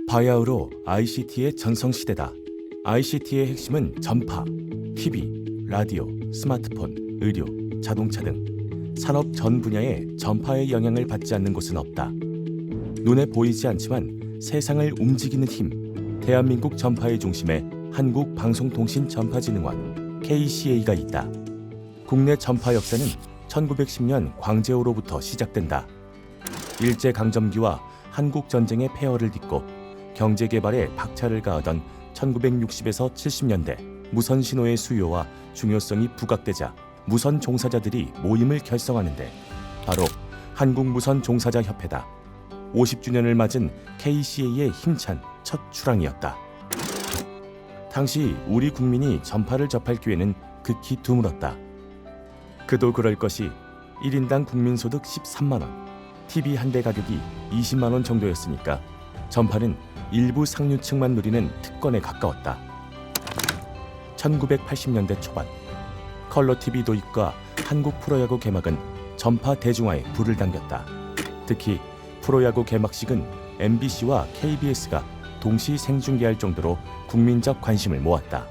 바야흐로 ICT의 전성시대다. ICT의 핵심은 전파, TV, 라디오, 스마트폰, 의료, 자동차 등 산업 전 분야에 전파의 영향을 받지 않는 곳은 없다. 눈에 보이지 않지만 세상을 움직이는 힘, 대한민국 전파의 중심에 한국방송통신전파진흥원 KCA가 있다. 국내 전파 역사는 1910년 광제호로부터 시작된다. 일제강점기와 한국전쟁의 폐허를 딛고 경제개발에 박차를 가하던 1960에서 70년대 무선 신호의 수요와 중요성이 부각되자 무선 종사자들이 모임을 결성하는데 바로 한국무선종사자협회다. 50주년을 맞은 KCA의 힘찬 첫 출항이었다. 당시 우리 국민이 전파를 접할 기회는 극히 드물었다. 그도 그럴 것이 1인당 국민소득 13만 원, TV 한 대 가격이 20만 원 정도였으니까 전파는 일부 상류층만 누리는 특권에 가까웠다. 1980년대 초반 컬러 TV 도입과 한국 프로야구 개막은 전파 대중화에 불을 당겼다. 특히 프로야구 개막식은 MBC와 KBS가 동시 생중계할 정도로 국민적 관심을 모았다.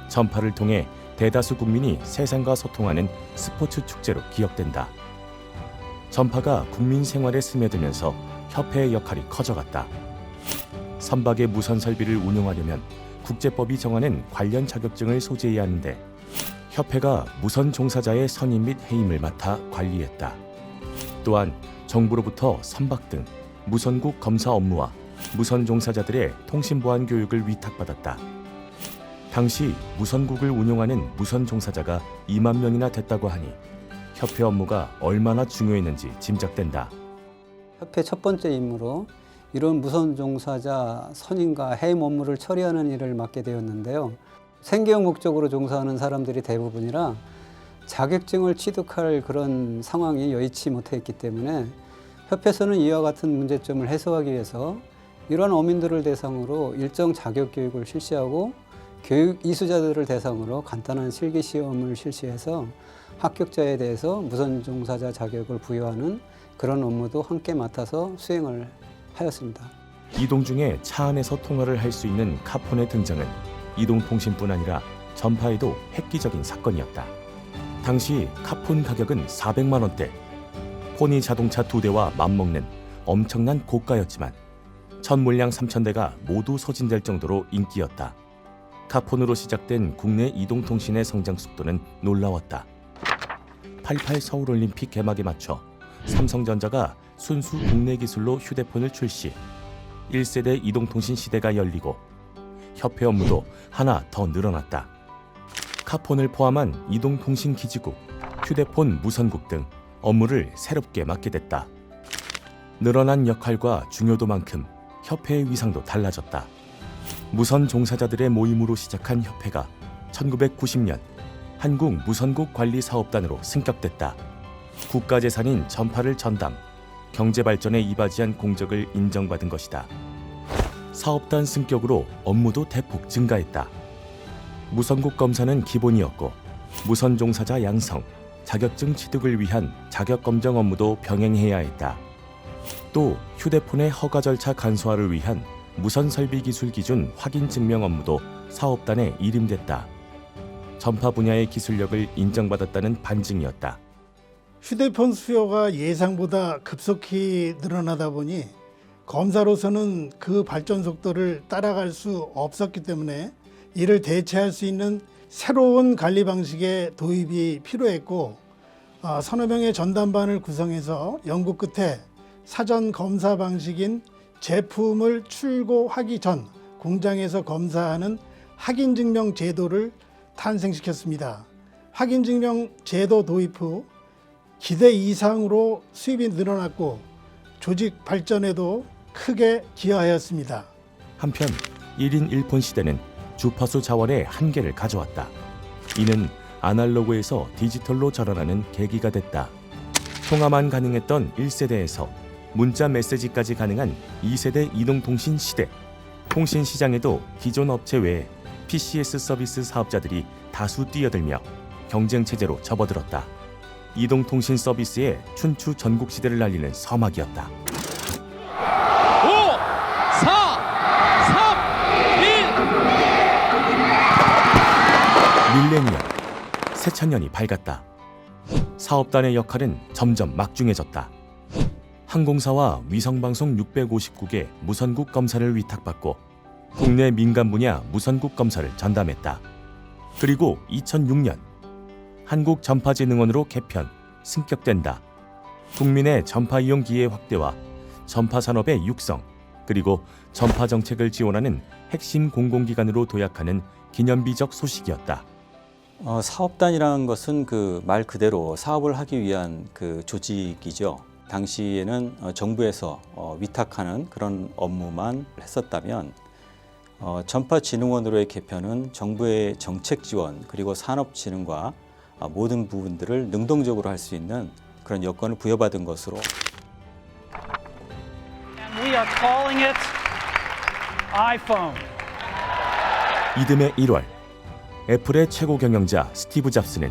전파를 통해 대다수 국민이 세상과 소통하는 스포츠 축제로 기억된다. 전파가 국민 생활에 스며들면서 협회의 역할이 커져갔다. 선박의 무선 설비를 운용하려면 국제법이 정하는 관련 자격증을 소지해야 하는데 협회가 무선 종사자의 선임 및 해임을 맡아 관리했다. 또한 정부로부터 선박 등 무선국 검사 업무와 무선 종사자들의 통신보안 교육을 위탁받았다. 당시 무선국을 운용하는 무선 종사자가 2만 명이나 됐다고 하니 협회 업무가 얼마나 중요했는지 짐작된다. 협회 첫 번째 임무로 이런 무선 종사자 선임과 해임 업무를 처리하는 일을 맡게 되었는데요. 생계형 목적으로 종사하는 사람들이 대부분이라 자격증을 취득할 그런 상황이 여의치 못했기 때문에 협회에서는 이와 같은 문제점을 해소하기 위해서 이러한 어민들을 대상으로 일정 자격 교육을 실시하고 교육 이수자들을 대상으로 간단한 실기 시험을 실시해서 합격자에 대해서 무선 종사자 자격을 부여하는 그런 업무도 함께 맡아서 수행을 하였습니다. 이동 중에 차 안에서 통화를 할 수 있는 카폰의 등장은 이동통신뿐 아니라 전파에도 획기적인 사건이었다. 당시 카폰 가격은 400만 원대, 포니 자동차 2대와 맞먹는 엄청난 고가였지만 첫 물량 3,000대가 모두 소진될 정도로 인기였다. 카폰으로 시작된 국내 이동통신의 성장 속도는 놀라웠다. 88 서울올림픽 개막에 맞춰 삼성전자가 순수 국내 기술로 휴대폰을 출시, 1세대 이동통신 시대가 열리고 협회 업무도 하나 더 늘어났다. 카폰을 포함한 이동통신 기지국, 휴대폰 무선국 등 업무를 새롭게 맡게 됐다. 늘어난 역할과 중요도만큼 협회의 위상도 달라졌다. 무선 종사자들의 모임으로 시작한 협회가 1990년 한국무선국관리사업단으로 승격됐다. 국가재산인 전파를 전담, 경제발전에 이바지한 공적을 인정받은 것이다. 사업단 승격으로 업무도 대폭 증가했다. 무선국 검사는 기본이었고 무선 종사자 양성, 자격증 취득을 위한 자격검정 업무도 병행해야 했다. 또 휴대폰의 허가 절차 간소화를 위한 무선 설비 기술 기준 확인 증명 업무도 사업단에 일임됐다. 전파 분야의 기술력을 인정받았다는 반증이었다. 휴대폰 수요가 예상보다 급속히 늘어나다 보니 검사로서는 그 발전 속도를 따라갈 수 없었기 때문에 이를 대체할 수 있는 새로운 관리 방식의 도입이 필요했고 서너 명의 전담반을 구성해서 연구 끝에 사전 검사 방식인 제품을 출고하기 전 공장에서 검사하는 확인증명 제도를 탄생시켰습니다. 확인증명 제도 도입 후 기대 이상으로 수입이 늘어났고 조직 발전에도 크게 기여하였습니다. 한편 1인 1폰 시대는 주파수 자원의 한계를 가져왔다. 이는 아날로그에서 디지털로 전환하는 계기가 됐다. 통화만 가능했던 1세대에서 문자 메시지까지 가능한 2세대 이동통신 시대. 통신 시장에도 기존 업체 외에 PCS 서비스 사업자들이 다수 뛰어들며 경쟁 체제로 접어들었다. 이동통신 서비스의 춘추 전국 시대를 알리는 서막이었다. 5, 4, 밀레니엄, 새천년이 밝았다. 사업단의 역할은 점점 막중해졌다. 항공사와 위성방송 659개 무선국 검사를 위탁받고 국내 민간 분야 무선국 검사를 전담했다. 그리고 2006년 한국전파진흥원으로 개편, 승격된다. 국민의 전파 이용 기회 확대와 전파 산업의 육성, 그리고 전파 정책을 지원하는 핵심 공공기관으로 도약하는 기념비적 소식이었다. 사업단이라는 것은 그 말 그대로 사업을 하기 위한 그 조직이죠. 당시에는 정부에서 위탁하는 그런 업무만 했었다면 전파진흥원으로의 개편은 정부의 정책 지원 그리고 산업 진흥과 모든 부분들을 능동적으로 할 수 있는 그런 여건을 부여받은 것으로. We are calling it iPhone. 이듬해 1월, 애플의 최고 경영자 스티브 잡스는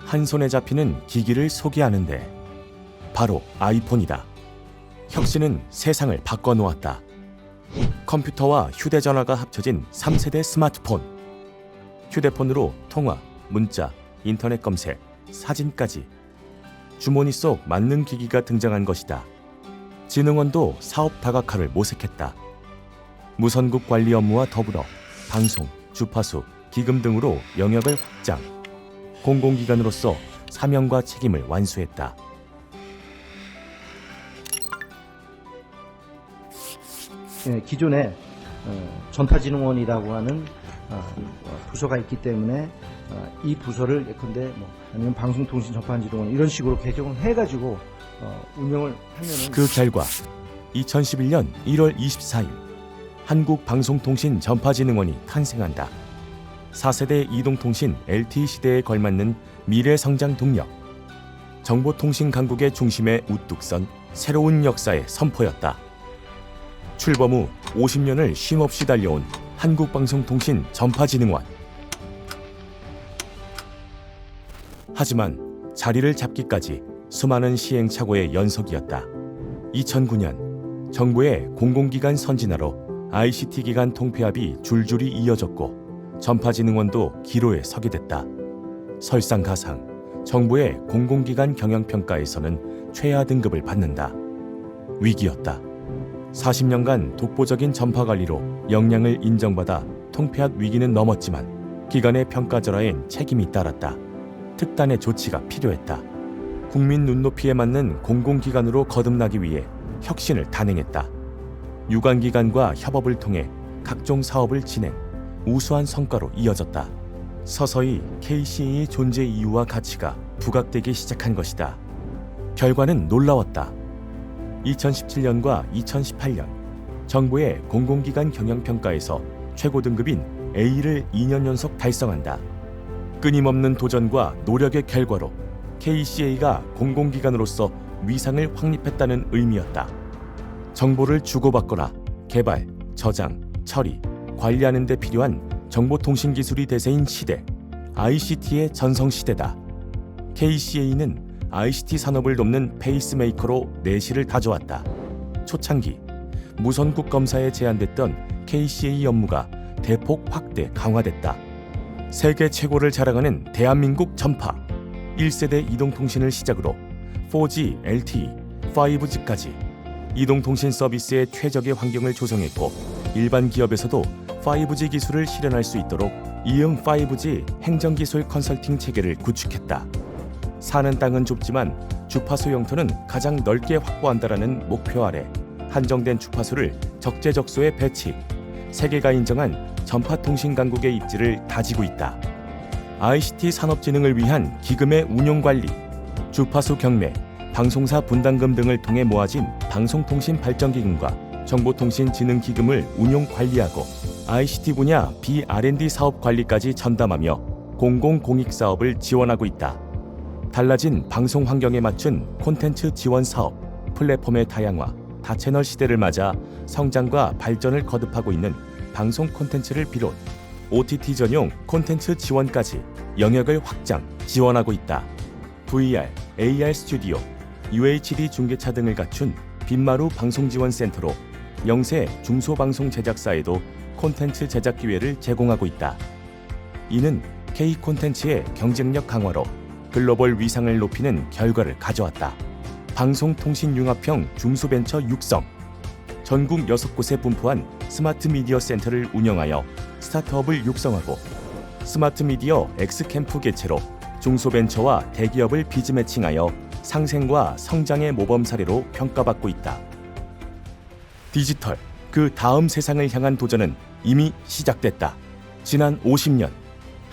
한 손에 잡히는 기기를 소개하는데 바로 아이폰이다. 혁신은 세상을 바꿔놓았다. 컴퓨터와 휴대전화가 합쳐진 3세대 스마트폰. 휴대폰으로 통화, 문자, 인터넷 검색, 사진까지. 주머니 속 만능 기기가 등장한 것이다. 진흥원도 사업 다각화를 모색했다. 무선국 관리 업무와 더불어 방송, 주파수, 기금 등으로 영역을 확장. 공공기관으로서 사명과 책임을 완수했다. 기존에 전파진흥원이라고 하는 부서가 있기 때문에 이 부서를 예컨대 아니면 방송통신전파진흥원 이런 식으로 개정을 해가지고 운영을 하면은 그 결과 2011년 1월 24일 한국방송통신전파진흥원이 탄생한다. 4세대 이동통신 LTE 시대에 걸맞는 미래 성장 동력, 정보통신 강국의 중심에 우뚝 선 새로운 역사의 선포였다. 출범 후 50년을 쉼없이 달려온 한국방송통신전파진흥원. 하지만 자리를 잡기까지 수많은 시행착오의 연속이었다. 2009년 정부의 공공기관 선진화로 ICT 기관 통폐합이 줄줄이 이어졌고 전파진흥원도 기로에 서게 됐다. 설상가상 정부의 공공기관 경영평가에서는 최하 등급을 받는다. 위기였다. 40년간 독보적인 전파관리로 역량을 인정받아 통폐합 위기는 넘었지만 기관의 평가절하엔 책임이 따랐다. 특단의 조치가 필요했다. 국민 눈높이에 맞는 공공기관으로 거듭나기 위해 혁신을 단행했다. 유관기관과 협업을 통해 각종 사업을 진행, 우수한 성과로 이어졌다. 서서히 KCA의 존재 이유와 가치가 부각되기 시작한 것이다. 결과는 놀라웠다. 2017년과 2018년 정부의 공공기관 경영평가에서 최고 등급인 A를 2년 연속 달성한다. 끊임없는 도전과 노력의 결과로 KCA가 공공기관으로서 위상을 확립했다는 의미였다. 정보를 주고받거나 개발, 저장, 처리, 관리하는 데 필요한 정보통신기술이 대세인 시대, ICT의 전성시대다. KCA는 ICT 산업을 돕는 페이스메이커로 내실을 다져왔다. 초창기 무선국 검사에 제한됐던 KCA 업무가 대폭 확대 강화됐다. 세계 최고를 자랑하는 대한민국 전파, 1세대 이동통신을 시작으로 4G, LTE, 5G까지 이동통신 서비스의 최적의 환경을 조성했고 일반 기업에서도 5G 기술을 실현할 수 있도록 이응 5G 행정기술 컨설팅 체계를 구축했다. 사는 땅은 좁지만 주파수 영토는 가장 넓게 확보한다라는 목표 아래 한정된 주파수를 적재적소에 배치, 세계가 인정한 전파통신 강국의 입지를 다지고 있다. ICT 산업진흥을 위한 기금의 운용관리, 주파수 경매, 방송사 분담금 등을 통해 모아진 방송통신발전기금과 정보통신진흥기금을 운용관리하고 ICT 분야 B&R&D 사업 관리까지 전담하며 공공공익사업을 지원하고 있다. 달라진 방송 환경에 맞춘 콘텐츠 지원 사업, 플랫폼의 다양화, 다채널 시대를 맞아 성장과 발전을 거듭하고 있는 방송 콘텐츠를 비롯 OTT 전용 콘텐츠 지원까지 영역을 확장, 지원하고 있다. VR, AR 스튜디오, UHD 중계차 등을 갖춘 빈마루 방송지원센터로 영세 중소방송 제작사에도 콘텐츠 제작 기회를 제공하고 있다. 이는 K 콘텐츠의 경쟁력 강화로 글로벌 위상을 높이는 결과를 가져왔다. 방송통신융합형 중소벤처 육성. 전국 6곳에 분포한 스마트 미디어 센터를 운영하여 스타트업을 육성하고 스마트 미디어 X캠프 개최로 중소벤처와 대기업을 비즈 매칭하여 상생과 성장의 모범 사례로 평가받고 있다. 디지털, 그 다음 세상을 향한 도전은 이미 시작됐다. 지난 50년,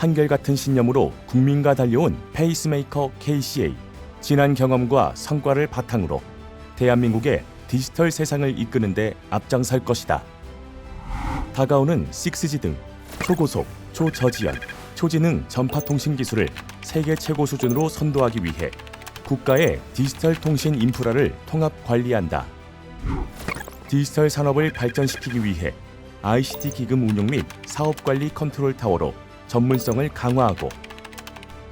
한결같은 신념으로 국민과 달려온 페이스메이커 KCA. 지난 경험과 성과를 바탕으로 대한민국의 디지털 세상을 이끄는 데 앞장설 것이다. 다가오는 6G 등 초고속, 초저지연, 초지능 전파통신 기술을 세계 최고 수준으로 선도하기 위해 국가의 디지털 통신 인프라를 통합 관리한다. 디지털 산업을 발전시키기 위해 ICT 기금 운용 및 사업 관리 컨트롤 타워로 전문성을 강화하고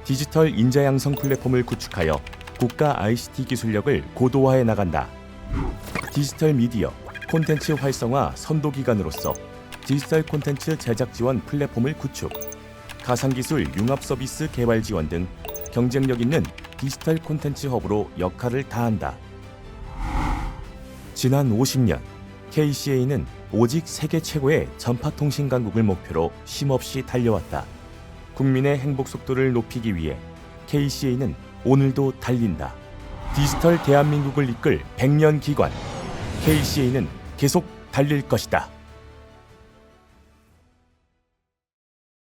디지털 인재 양성 플랫폼을 구축하여 국가 ICT 기술력을 고도화해 나간다. 디지털 미디어, 콘텐츠 활성화 선도 기관으로서 디지털 콘텐츠 제작 지원 플랫폼을 구축, 가상기술 융합 서비스 개발 지원 등 경쟁력 있는 디지털 콘텐츠 허브로 역할을 다한다. 지난 50년, KCA는 오직 세계 최고의 전파통신 강국을 목표로 쉼없이 달려왔다. 국민의 행복 속도를 높이기 위해 KCA는 오늘도 달린다. 디지털 대한민국을 이끌 100년 기관 KCA는 계속 달릴 것이다.